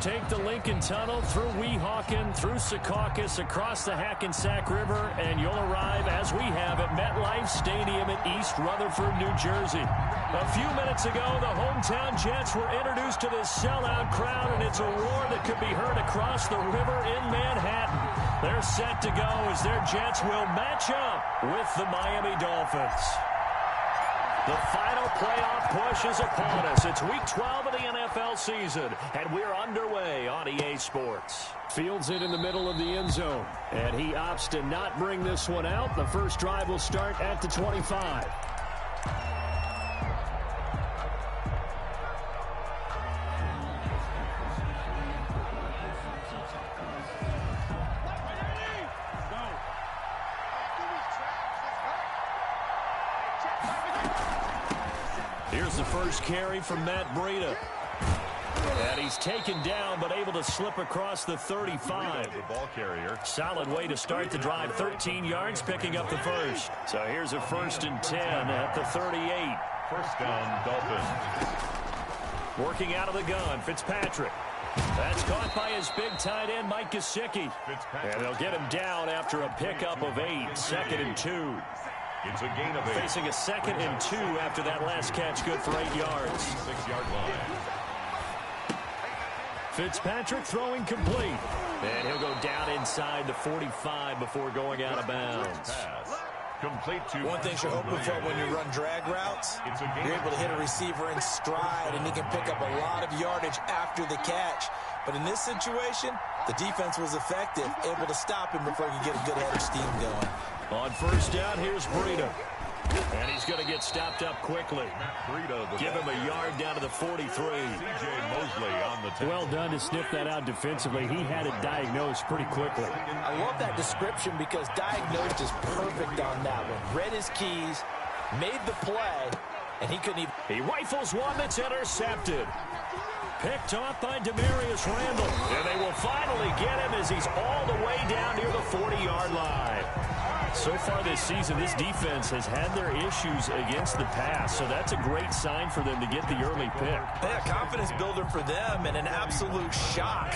take the Lincoln Tunnel through Weehawken, through Secaucus, across the Hackensack River, and you'll arrive, as we have, at MetLife Stadium in East Rutherford, New Jersey. A few minutes ago, the hometown Jets were introduced to this sellout crowd, and it's a roar that could be heard across the river in Manhattan. They're set to go as their Jets will match up with the Miami Dolphins. The final playoff push is upon us. It's Week 12 of the NFL season, and we're underway on EA Sports. Fields it in the middle of the end zone, and he opts to not bring this one out. The first drive will start at the 25. Here's the first carry from Matt Breida. And he's taken down, but able to slip across the 35. The ball carrier. Solid way to start the drive. 13 yards, picking up the first. So here's a 1st and 10 at the 38. First down, Dolphins. Working out of the gun, Fitzpatrick. That's caught by his big tight end, Mike Gesicki. And they'll get him down after a pickup of 8. 2nd and 2. It's a gain of 8. Facing a 2nd and 2 after that last catch, good for 8 yards. 6-yard line. Fitzpatrick throwing complete. And he'll go down inside the 45 before going out of bounds. Complete to one thing you're hoping for when you run drag routes, you're able to hit a receiver in stride, and he can pick up a lot of yardage after the catch. But in this situation, the defense was effective, able to stop him before he could get a good head of steam going. On first down, here's Breida. And he's going to get stopped up quickly. Give him a yard down to the 43. C.J. Mosley on the tackle. Well done to sniff that out defensively. He had it diagnosed pretty quickly. I love that description because diagnosed is perfect on that one. Read his keys, made the play, and he couldn't even... He rifles one that's intercepted. Picked off by Demarius Randall. And they will finally get him as he's all the way down near the 40-yard line. So far this season, this defense has had their issues against the pass, so that's a great sign for them to get the early pick. Yeah, confidence builder for them and an absolute shock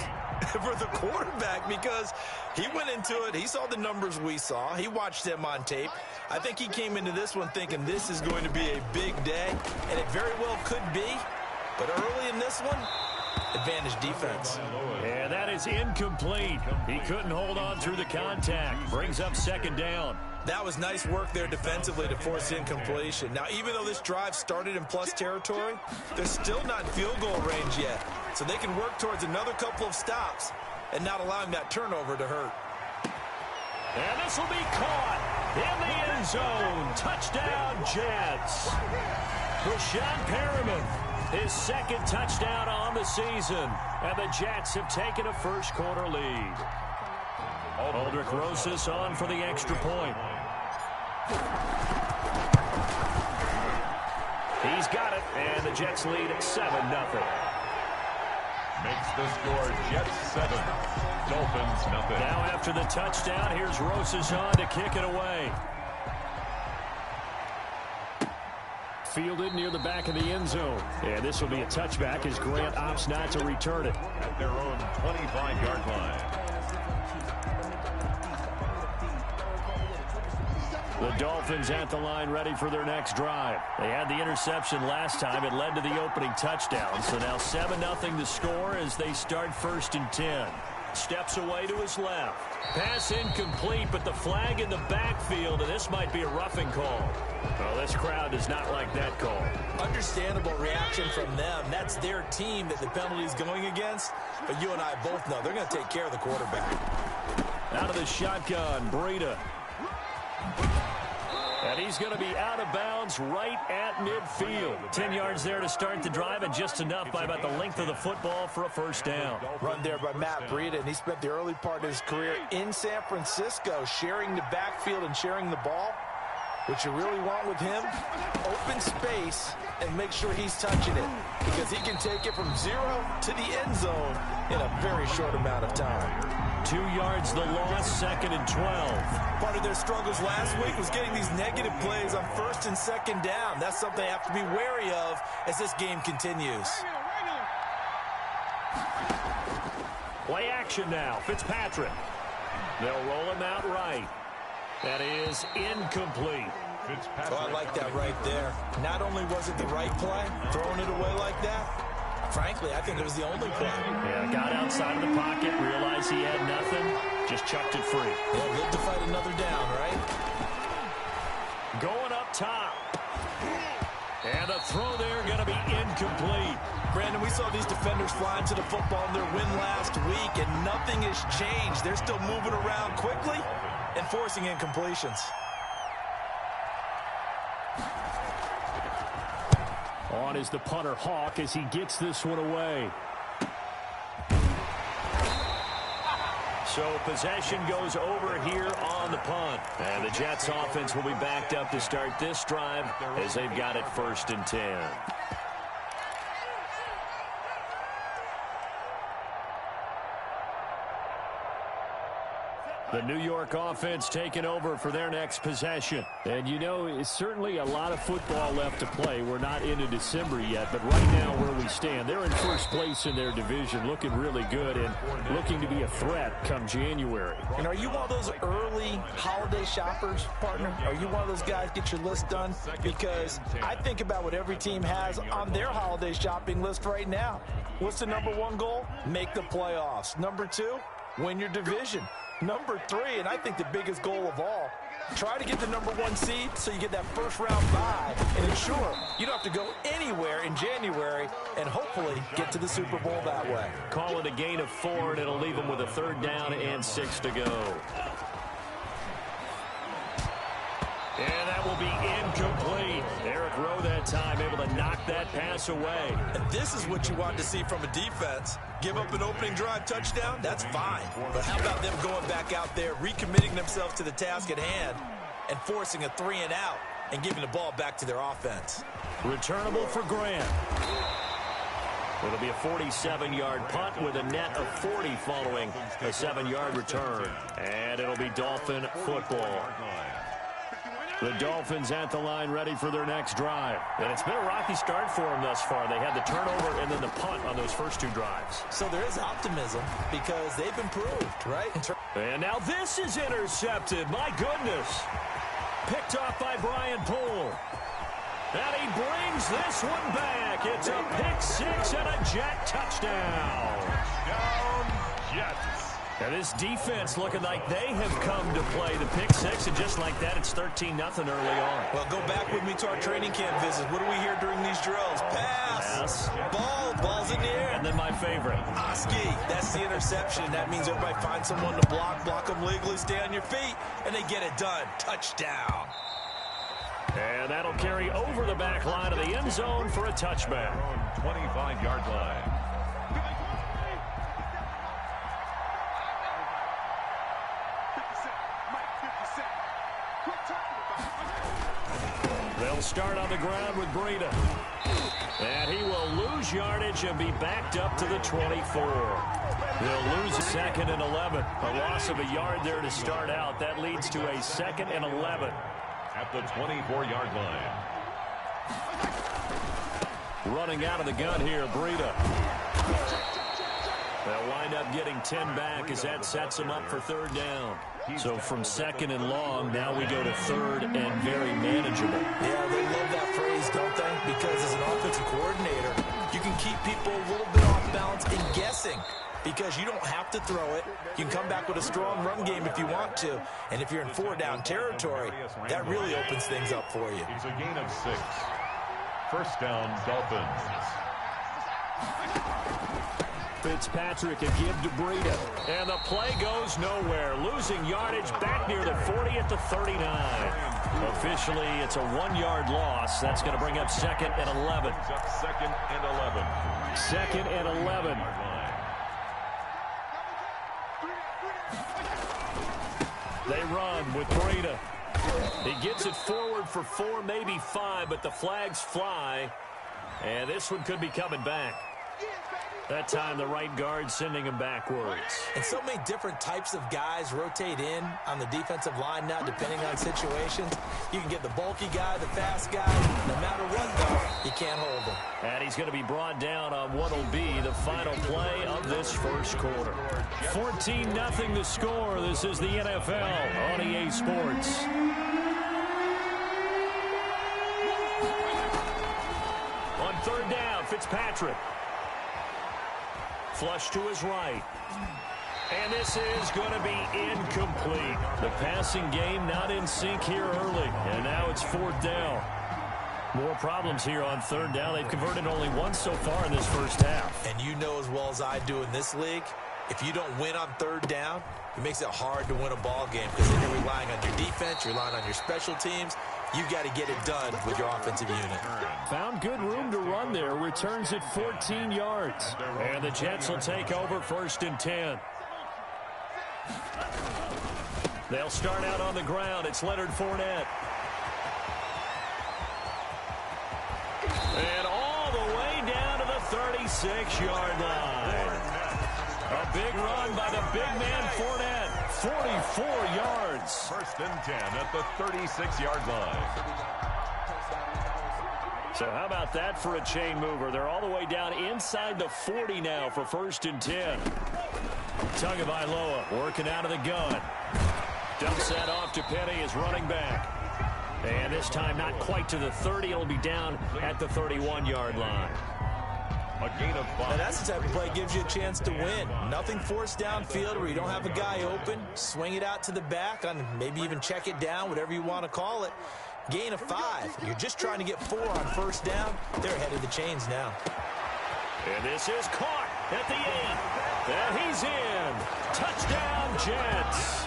for the quarterback because he went into it. He saw the numbers we saw. He watched them on tape. I think he came into this one thinking this is going to be a big day, and it very well could be. But early in this one, advantage defense. And that is incomplete. He couldn't hold on through the contact. Brings up 2nd down. That was nice work there defensively to force incompletion. Now, even though this drive started in plus territory, they're still not in field goal range yet. So they can work towards another couple of stops and not allowing that turnover to hurt. And this will be caught in the end zone. Touchdown, Jets. Brashad Perriman. His 2nd touchdown on the season. And the Jets have taken a first-quarter lead. Aldrich Rosas on for the extra point. He's got it, and the Jets lead at 7-0. Makes the score Jets 7, Dolphins 0. Now after the touchdown, here's Rosas on to kick it away. Fielded near the back of the end zone. And this will be a touchback as Grant opts not to return it. At their own 25-yard line. The Dolphins at the line ready for their next drive. They had the interception last time. It led to the opening touchdown. So now 7-0 the score as they start 1st and 10. Steps away to his left. Pass incomplete, but the flag in the backfield, and this might be a roughing call. Well, this crowd does not like that call. Understandable reaction from them. That's their team that the penalty is going against. But you and I both know they're going to take care of the quarterback. Out of the shotgun, Breida. And he's going to be out of bounds right at midfield. 10 yards there to start the drive, and just enough by about the length of the football for a first down. Run there by Matt Breida, and he spent the early part of his career in San Francisco sharing the backfield and sharing the ball. What you really want with him, open space and make sure he's touching it because he can take it from 0 to the end zone in a very short amount of time. 2 yards the loss, 2nd and 12. Part of their struggles last week was getting these negative plays on 1st and 2nd down. That's something they have to be wary of as this game continues. Play action now. Fitzpatrick. They'll roll him out right. That is incomplete. Oh, I like that right there. Not only was it the right play, throwing it away like that, frankly, I think it was the only play. Yeah, got outside of the pocket, realized he had nothing, just chucked it free. Yeah, live to fight another down, right? Going up top. And the throw there going to be incomplete. Brandon, we saw these defenders flying to the football in their win last week, and nothing has changed. They're still moving around quickly and forcing incompletions. On is the punter, Hawk, as he gets this one away. So possession goes over here on the punt. And the Jets offense will be backed up to start this drive as they've got it 1st and 10. The New York offense taking over for their next possession. And, you know, it's certainly a lot of football left to play. We're not into December yet, but right now where we stand, they're in first place in their division, looking really good and looking to be a threat come January. And are you one of those early holiday shoppers, partner? Are you one of those guys get your list done? Because I think about what every team has on their holiday shopping list right now. What's the number one goal? Make the playoffs. Number 2, win your division. Number 3, and I think the biggest goal of all, try to get the number 1 seed so you get that first-round bye and ensure you don't have to go anywhere in January and hopefully get to the Super Bowl that way. Call it a gain of 4, and it'll leave them with a 3rd down and 6 to go. And that will be incomplete. Eric Rowe that time able to knock that pass away. And this is what you want to see from a defense. Give up an opening drive touchdown, that's fine. But how about them going back out there, recommitting themselves to the task at hand, and forcing a 3 and out and giving the ball back to their offense. Returnable for Grant. It'll be a 47-yard punt with a net of 40 following a 7-yard return. And it'll be Dolphin football. The Dolphins at the line ready for their next drive. And it's been a rocky start for them thus far. They had the turnover and then the punt on those first 2 drives. So there is optimism because they've improved, right? And now this is intercepted. My goodness. Picked off by Brian Poole. And he brings this one back. It's a pick 6 and a Jet touchdown. Down Jets. And this defense looking like they have come to play the pick 6, and just like that, it's 13-0 early on. Well, go back with me to our training camp visits. What do we hear during these drills? Pass. Ball's in the air. And then my favorite. Oski, that's the interception. That means everybody finds someone to block them legally, stay on your feet, and they get it done. Touchdown. And that'll carry over the back line of the end zone for a touchback. 25-yard line. They'll start on the ground with Breida. And he will lose yardage and be backed up to the 24. They'll lose a 2nd and 11. A loss of a yard there to start out. That leads to a 2nd and 11. At the 24-yard line. Running out of the gun here, Breida. They'll wind up getting 10 back as that sets them up for 3rd down. So from 2nd and long, now we go to 3rd and very manageable. Yeah, they love that phrase, don't they? Because as an offensive coordinator, you can keep people a little bit off balance and guessing. Because you don't have to throw it. You can come back with a strong run game if you want to. And if you're in 4-down territory, that really opens things up for you. It's a gain of 6. First down, Dolphins. Fitzpatrick a give to Breida. And the play goes nowhere. Losing yardage back near the 40 at the 39. Officially, it's a 1-yard loss. That's going to bring up 2nd and 11. 2nd and 11. 2nd and 11. They run with Breida. He gets it forward for 4, maybe 5, but the flags fly. And this one could be coming back. That time the right guard sending him backwards. And so many different types of guys rotate in on the defensive line now, depending on situations. You can get the bulky guy, the fast guy. No matter what, though, you can't hold him. And he's going to be brought down on what will be the final play of this first quarter. 14-0 the score. This is the NFL on EA Sports. On third down, Fitzpatrick. Flush to his right. And this is going to be incomplete. The passing game not in sync here early. And now it's fourth down. More problems here on third down. They've converted only once so far in this first half. And you know as well as I do in this league, if you don't win on third down, it makes it hard to win a ball game because then you're relying on your defense, you're relying on your special teams. You've got to get it done with your offensive unit. Found good room to run there. Returns at 14 yards. And the Jets will take over first and 10. They'll start out on the ground. It's Leonard Fournette. And all the way down to the 36-yard line. A big run by the big man Fournette. 44 yards. First and 10 at the 36-yard line. So how about that for a chain mover? They're all the way down inside the 40 now for first and 10. Tagovailoa working out of the gun. Dumps that off to Penny as running back. And this time not quite to the 30. It'll be down at the 31-yard line. A gain of 5. Now that's the type of play that gives you a chance to win. Nothing forced downfield where you don't have a guy open. Swing it out to the back, on maybe even check it down, whatever you want to call it. Gain of 5. You're just trying to get 4 on first down. They're ahead of the chains now. And this is caught at the 8. And he's in. Touchdown, Jets.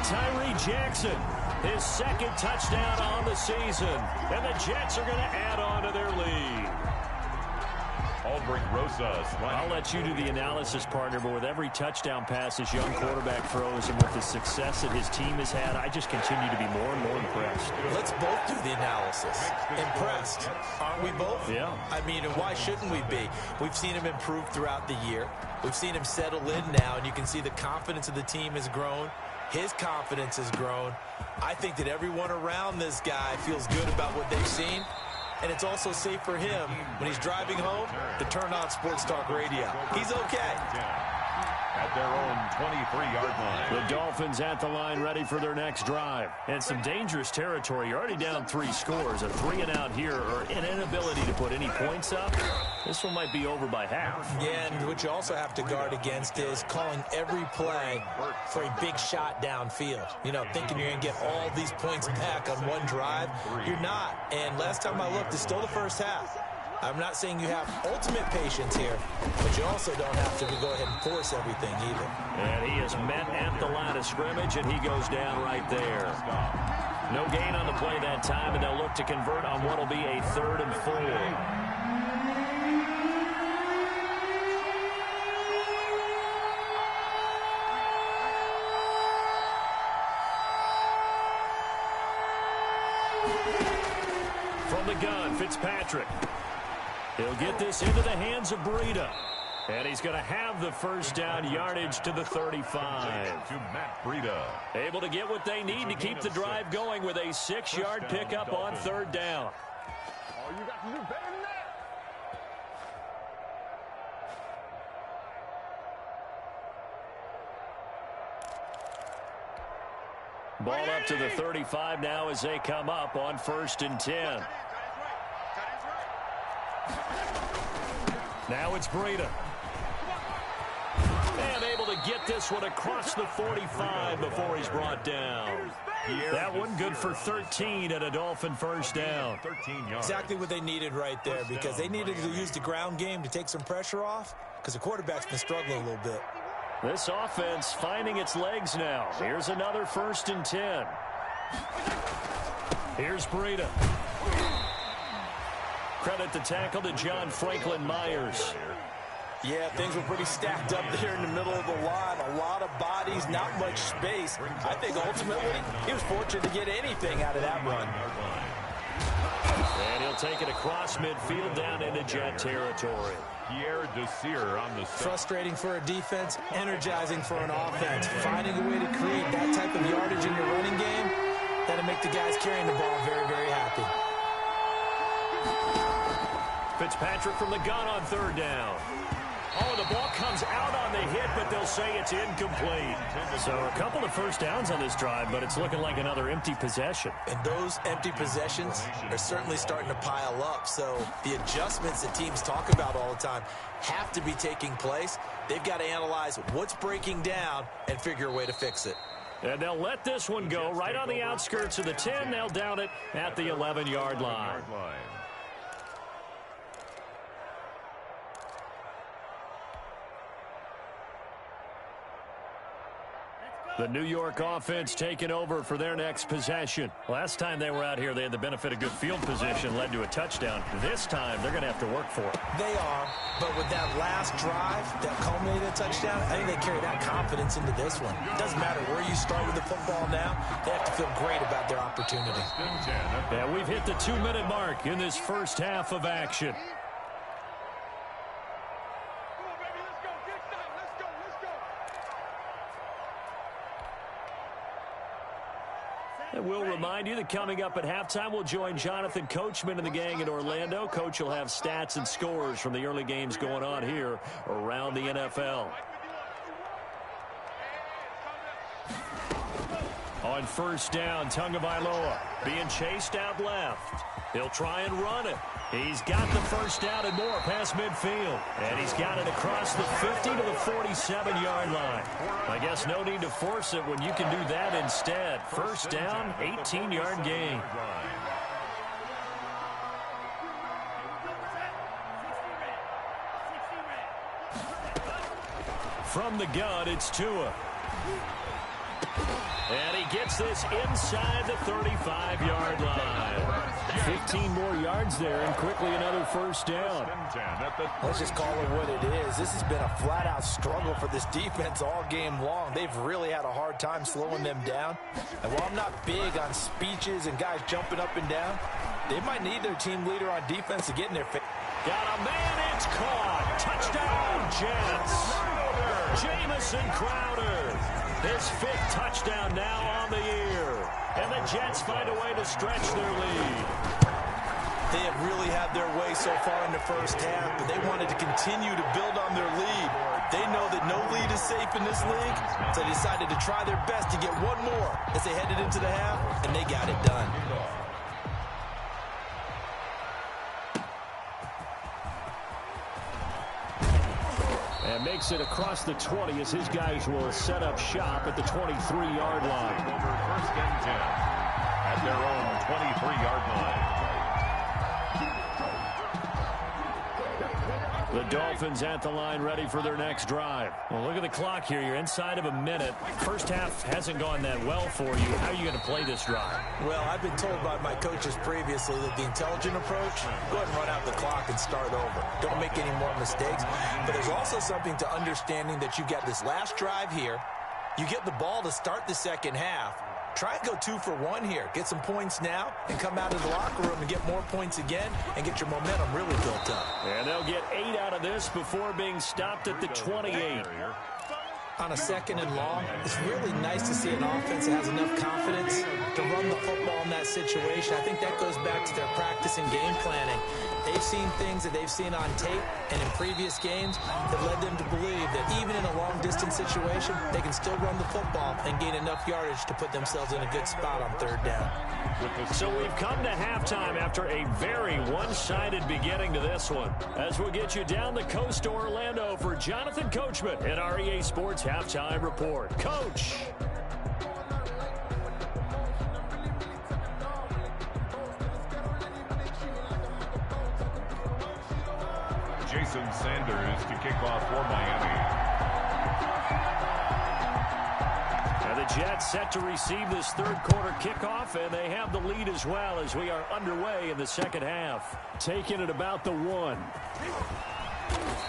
Tyree Jackson, his second touchdown on the season. And the Jets are going to add on to their lead. I'll let you do the analysis, partner, but with every touchdown pass this young quarterback throws and with the success that his team has had, I just continue to be more and more impressed. Let's both do the analysis. Impressed. Aren't we both? Yeah. I mean, and why shouldn't we be? We've seen him improve throughout the year. We've seen him settle in now, and you can see the confidence of the team has grown. His confidence has grown. I think that everyone around this guy feels good about what they've seen. And it's also safe for him when he's driving home to turn on Sports Talk Radio. He's okay. At their own 23-yard line. The Dolphins at the line ready for their next drive. And some dangerous territory. You're already down 3 scores. A 3-and-out here or an inability to put any points up. This one might be over by half. Yeah, and what you also have to guard against is calling every play for a big shot downfield. You know, thinking you're going to get all these points back on one drive. You're not. And last time I looked, it's still the first half. I'm not saying you have ultimate patience here, but you also don't have to go ahead and force everything either. And he is met at the line of scrimmage, and he goes down right there. No gain on the play that time, and they'll look to convert on what will be a 3rd and 4. From the gun, Fitzpatrick. He'll get this into the hands of Breida. And he's going to have the first down yardage to the 35. To Matt Breida. Able to get what they need to keep the drive going with a 6-yard pickup on third down. Oh, you got to do better than that. Ball up to the 35 now as they come up on 1st and 10. Now it's Breida. And able to get this one across the 45 before he's brought down. That one good for 13 at a Dolphin first down. 13 yards. Exactly what they needed right there because they needed to use the ground game to take some pressure off because the quarterback's been struggling a little bit. This offense finding its legs now. Here's another 1st and 10. Here's Breida. Credit the tackle to John Franklin Myers. Yeah, things were pretty stacked up there in the middle of the line. A lot of bodies, not much space. I think ultimately he was fortunate to get anything out of that run. And he'll take it across midfield down into Jet territory. on the frustrating for a defense, energizing for an offense. Finding a way to create that type of yardage in your running game, that'll make the guys carrying the ball very, very happy. Fitzpatrick from the gun on third down. Oh, the ball comes out on the hit, but they'll say it's incomplete. So a couple of first downs on this drive, but it's looking like another empty possession. And those empty possessions are certainly starting to pile up. So the adjustments that teams talk about all the time have to be taking place. They've got to analyze what's breaking down and figure a way to fix it. And they'll let this one go right on the outskirts of the 10. They'll down it at the 11-yard line. The New York offense taking over for their next possession. Last time they were out here, they had the benefit of good field position, led to a touchdown. This time, they're going to have to work for it. They are, but with that last drive that culminated a touchdown, I think they carry that confidence into this one. It doesn't matter where you start with the football now. They have to feel great about their opportunity. Yeah, we've hit the 2-minute mark in this first half of action. And we'll remind you that coming up at halftime, we'll join Jonathan Coachman and the gang in Orlando. Coach will have stats and scores from the early games going on here around the NFL. On first down, Tagovailoa being chased out left. He'll try and run it. He's got the first down and more past midfield. And he's got it across the 50 to the 47-yard line. I guess no need to force it when you can do that instead. First down, 18-yard gain. From the gun, it's Tua. And he gets this inside the 35-yard line. 15 more yards there, and quickly another first down. Let's just call it what it is. This has been a flat-out struggle for this defense all game long. They've really had a hard time slowing them down. And while I'm not big on speeches and guys jumping up and down, they might need their team leader on defense to get in their face. Got a man, it's caught. Touchdown, Jets. Jamison Crowder. His 5th touchdown now on the year. And the Jets find a way to stretch their lead. They have really had their way so far in the first half, but they wanted to continue to build on their lead. They know that no lead is safe in this league, so they decided to try their best to get one more as they headed into the half, and they got it done. And makes it across the 20 as his guys will set up shop at the 23-yard line. First and 10 at their own 23-yard line. The Dolphins at the line ready for their next drive. Well, look at the clock here. You're inside of a minute. First half hasn't gone that well for you. How are you going to play this drive? Well, I've been told by my coaches previously that the intelligent approach, go ahead and run out the clock and start over. Don't make any more mistakes. But there's also something to understanding that you get this last drive here. You get the ball to start the second half. Try and go 2 for 1 here. Get some points now and come out of the locker room and get more points again and get your momentum really built up. And they'll get 8 out of this before being stopped at the 28. On a second and long, it's really nice to see an offense that has enough confidence to run the football in that situation. I think that goes back to their practice and game planning. They've seen things that they've seen on tape and in previous games that led them to believe that even in a long-distance situation, they can still run the football and gain enough yardage to put themselves in a good spot on third down. So we've come to halftime after a very one-sided beginning to this one. As we'll get you down the coast to Orlando for Jonathan Coachman at our EA Sports Halftime Report. Coach! Jason Sanders to kick off for Miami. And the Jets set to receive this third quarter kickoff, and they have the lead as well as we are underway in the second half. Taking it about the 1.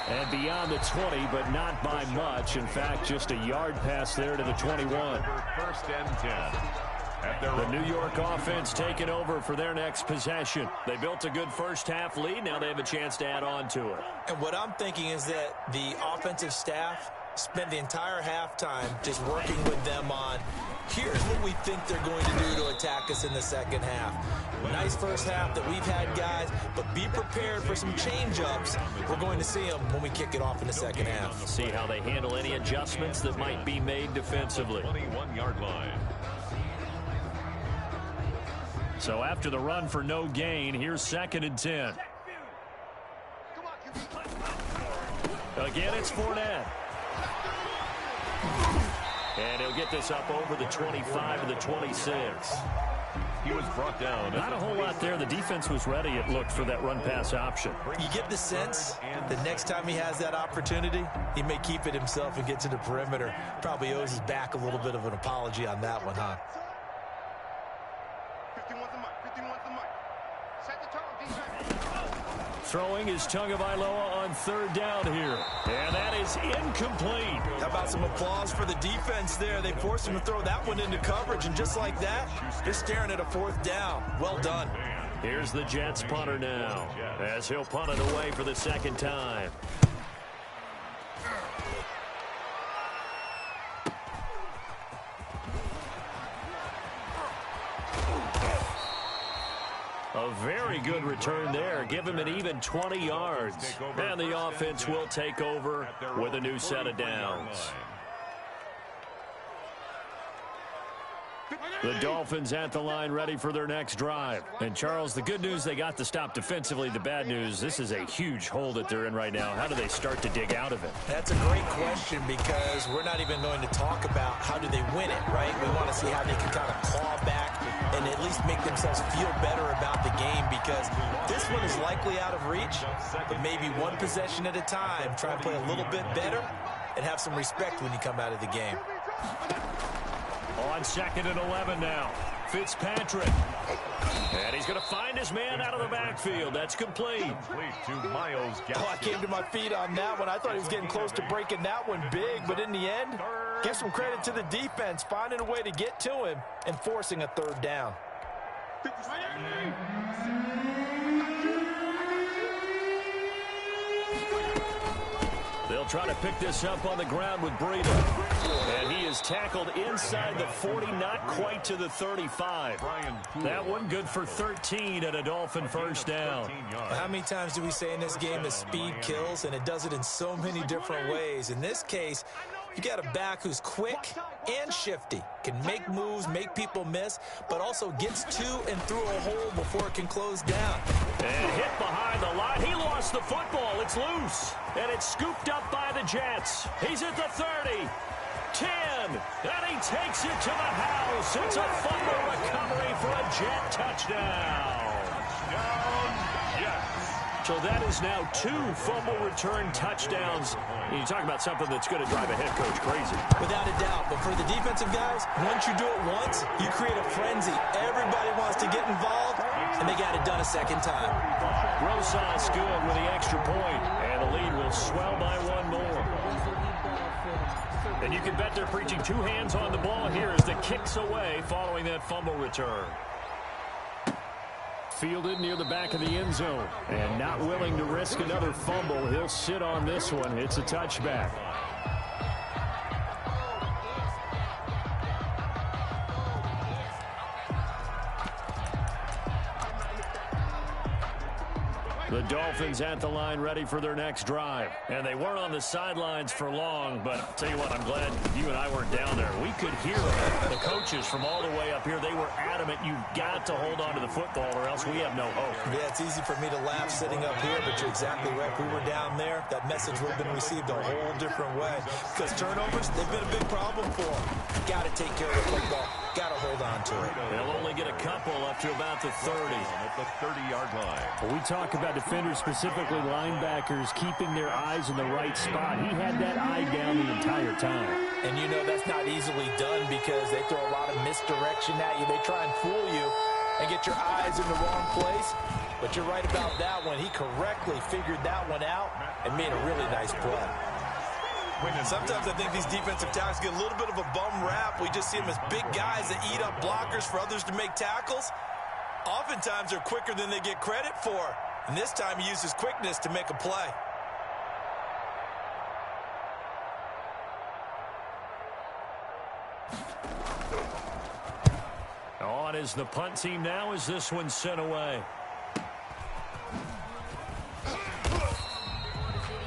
And beyond the 20, but not by much. In fact, just a yard pass there to the 21. First and 10 The New York offense taking over for their next possession. They built a good first-half lead. Now they have a chance to add on to it. And what I'm thinking is that the offensive staff spent the entire halftime just working with them on, here's what we think they're going to do to attack us in the second half. Nice first half that we've had, guys, but be prepared for some change-ups. We're going to see them when we kick it off in the second half. See how they handle any adjustments that might be made defensively. 21-yard line. So after the run for no gain, here's 2nd and 10. Again, it's Fournette. And he'll get this up over the 25 and the 26. He was brought down. Not a whole lot there. The defense was ready, it looked, for that run-pass option. You get the sense the next time he has that opportunity, he may keep it himself and get to the perimeter. Probably owes his back a little bit of an apology on that one, huh? Throwing is Tagovailoa on 3rd down here. And that is incomplete. How about some applause for the defense there? They forced him to throw that one into coverage, and just like that, they're staring at a 4th down. Well done. Here's the Jets punter now, as he'll punt it away for the 2nd time. A very good return there. Give him an even 20 yards. And the offense will take over with a new set of downs. The Dolphins at the line ready for their next drive. And, Charles, the good news, they got the stop defensively. The bad news, this is a huge hole that they're in right now. How do they start to dig out of it? That's a great question, because we're not even going to talk about how do they win it, right? We want to see how they can kind of claw back and at least make themselves feel better about the game, because this one is likely out of reach, but maybe one possession at a time. Try and play a little bit better and have some respect when you come out of the game. On 2nd and 11 now. Fitzpatrick. And he's going to find his man out of the backfield. That's complete. To Miles Gaskin. Oh, I came to my feet on that one. I thought he was getting close to breaking that one big, but in the end, give some credit to the defense, finding a way to get to him and forcing a 3rd down. They'll try to pick this up on the ground with Breida. And he is tackled inside the 40, not quite to the 35. That one good for 13 and a Dolphin 1st down. How many times do we say in this game that speed kills, and it does it in so many different ways? In this case, you got a back who's quick and shifty, can make moves, make people miss, but also gets to and through a hole before it can close down. And hit behind the line. He lost the football. It's loose. And it's scooped up by the Jets. He's at the 30. 10. And he takes it to the house. It's a fumble recovery for a Jet touchdown. So that is now 2 fumble return touchdowns. You talk about something that's going to drive a head coach crazy. Without a doubt. But for the defensive guys, once you do it once, you create a frenzy. Everybody wants to get involved, and they got it done a 2nd time. Rosas good with the extra point, and the lead will swell by 1 more. And you can bet they're preaching 2 hands on the ball here as the kicks away following that fumble return. Fielded near the back of the end zone. And not willing to risk another fumble. He'll sit on this one. It's a touchback. The Dolphins at the line ready for their next drive. And they weren't on the sidelines for long, but I'll tell you what, I'm glad you and I weren't down there. We could hear the coaches from all the way up here. They were adamant, you've got to hold on to the football or else we have no hope. Yeah, it's easy for me to laugh sitting up here, but you're exactly right. If we were down there, that message would have been received a whole different way. Because turnovers, they've been a big problem for them. Got to take care of the football. Got to hold on to it. They'll only get a couple up to about the 30. At the 30-yard line. Well, we talk about defenders, specifically linebackers, keeping their eyes in the right spot. He had that eye down the entire time. And you know that's not easily done because they throw a lot of misdirection at you. They try and fool you and get your eyes in the wrong place. But you're right about that one. He correctly figured that one out and made a really nice play. Sometimes I think these defensive tackles get a little bit of a bum rap. We just see them as big guys that eat up blockers for others to make tackles. Oftentimes they're quicker than they get credit for. And this time he uses quickness to make a play. On is the punt team now as this one's sent away.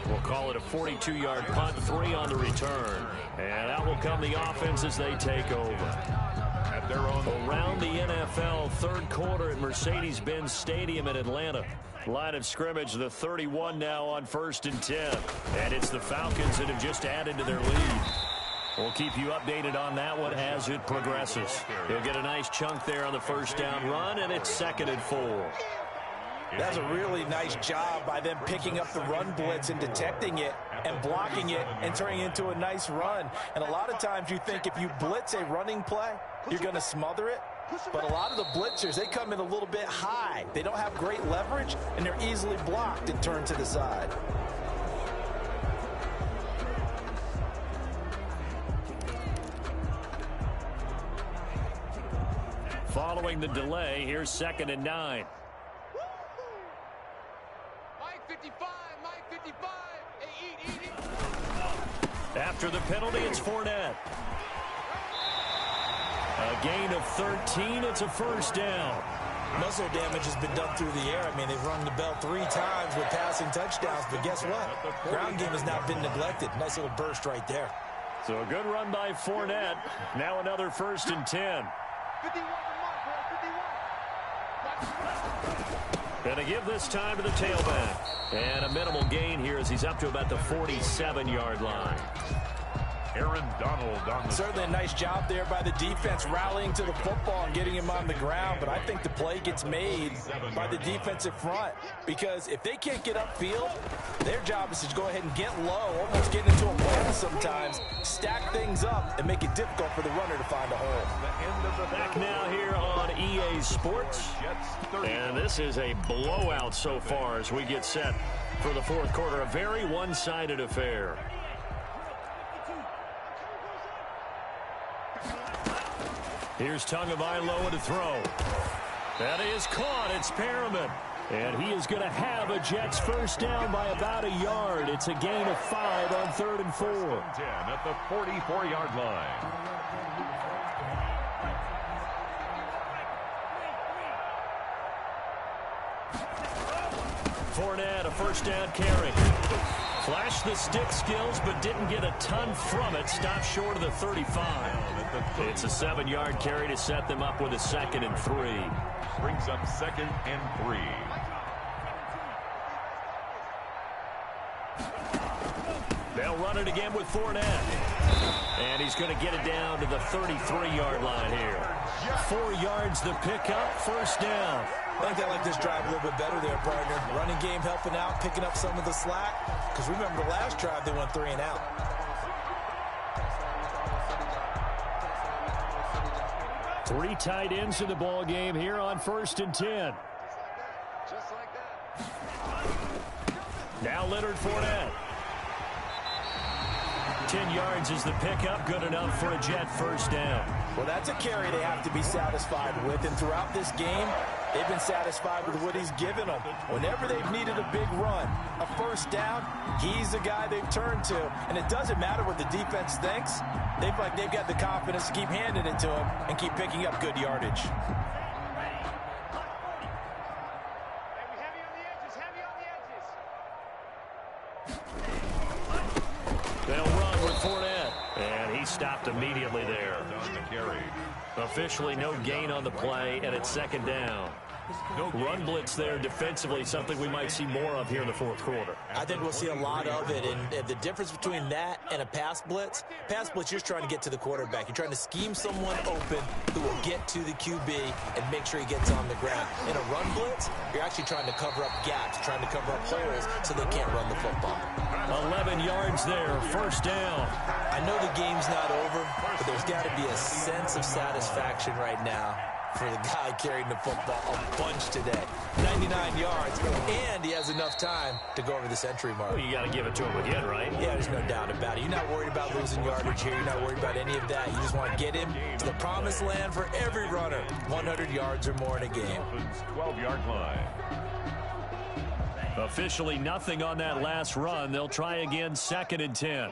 We'll call it a 42-yard punt, 3 on the return. And out will come the offense as they take over. At their own Around the NFL, third quarter at Mercedes-Benz Stadium in Atlanta. Line of scrimmage, the 31 now on 1st and 10. And it's the Falcons that have just added to their lead. We'll keep you updated on that one as it progresses. He'll get a nice chunk there on the first down run, and it's 2nd and 4. That's a really nice job by them picking up the run blitz and detecting it and blocking it and turning it into a nice run. And a lot of times you think if you blitz a running play, you're going to smother it. But a lot of the blitzers, they come in a little bit high. They don't have great leverage, and they're easily blocked and turned to the side. Following the delay, here's 2nd and 9. Mike 55, Mike 55. Hey, eat. After the penalty, it's Fournette. A gain of 13. It's a first down. Muscle damage has been done through the air. I mean, they've rung the bell 3 times with passing touchdowns, but guess what? Ground game has not been neglected. Nice little burst right there. So a good run by Fournette. Now another 1st and 10. 51 for Mark, bro. 51. Gonna give this time to the tailback. And a minimal gain here as he's up to about the 47-yard line. Aaron Donald on the Certainly a nice job there by the defense rallying to the football and getting him on the ground, but I think the play gets made by the defensive front because if they can't get upfield, their job is to go ahead and get low, almost get into a ball sometimes, stack things up, and make it difficult for the runner to find a hole. Back now here on EA Sports, and this is a blowout so far as we get set for the fourth quarter, a very one-sided affair. Here's Tagovailoa to throw. That is caught. It's Perriman. And he is going to have a Jets first down by about a yard. It's a gain of 5 on 3rd and 4. 10 at the 44-yard line. Fournette, a first down carry. Flashed the stick skills, but didn't get a ton from it. Stopped short of the 35. It's a 7-yard carry to set them up with a 2nd and 3. Brings up 2nd and 3. They'll run it again with Fournette. And he's going to get it down to the 33-yard line here. 4 yards the pickup, first down. I think they like this drive a little bit better there, partner. Running game helping out, picking up some of the slack. Because remember the last drive, they went 3 and out. Three tight ends in the ball game here on 1st and 10. Just like that. Now Leonard Fournette. 10 yards is the pickup, good enough for a Jet first down. Well, that's a carry they have to be satisfied with. And throughout this game, they've been satisfied with what he's given them. Whenever they've needed a big run, a first down, he's the guy they've turned to. And it doesn't matter what the defense thinks. They've got the confidence to keep handing it to him and keep picking up good yardage. Heavy on the edges, heavy on the edges. They'll run with Fournette. And he stopped immediately there. On the carry. Officially no gain on the play, and it's 2nd down. Run blitz there defensively, something we might see more of here in the fourth quarter. I think we'll see a lot of it, and the difference between that and a pass blitz, you're just trying to get to the quarterback. You're trying to scheme someone open who will get to the QB and make sure he gets on the ground. In a run blitz, you're actually trying to cover up gaps, trying to cover up holes so they can't run the football. 11 yards there, first down. I know the game's not over, but there's got to be a sense of satisfaction right now for the guy carrying the football a bunch today. 99 yards, and he has enough time to go over the century mark. Well, you got to give it to him again, right? Yeah, there's no doubt about it. You're not worried about losing yardage here. You're not worried about any of that. You just want to get him to the promised land for every runner. 100 yards or more in a game. Dolphins 12-yard line. Officially nothing on that last run. They'll try again, 2nd and 10.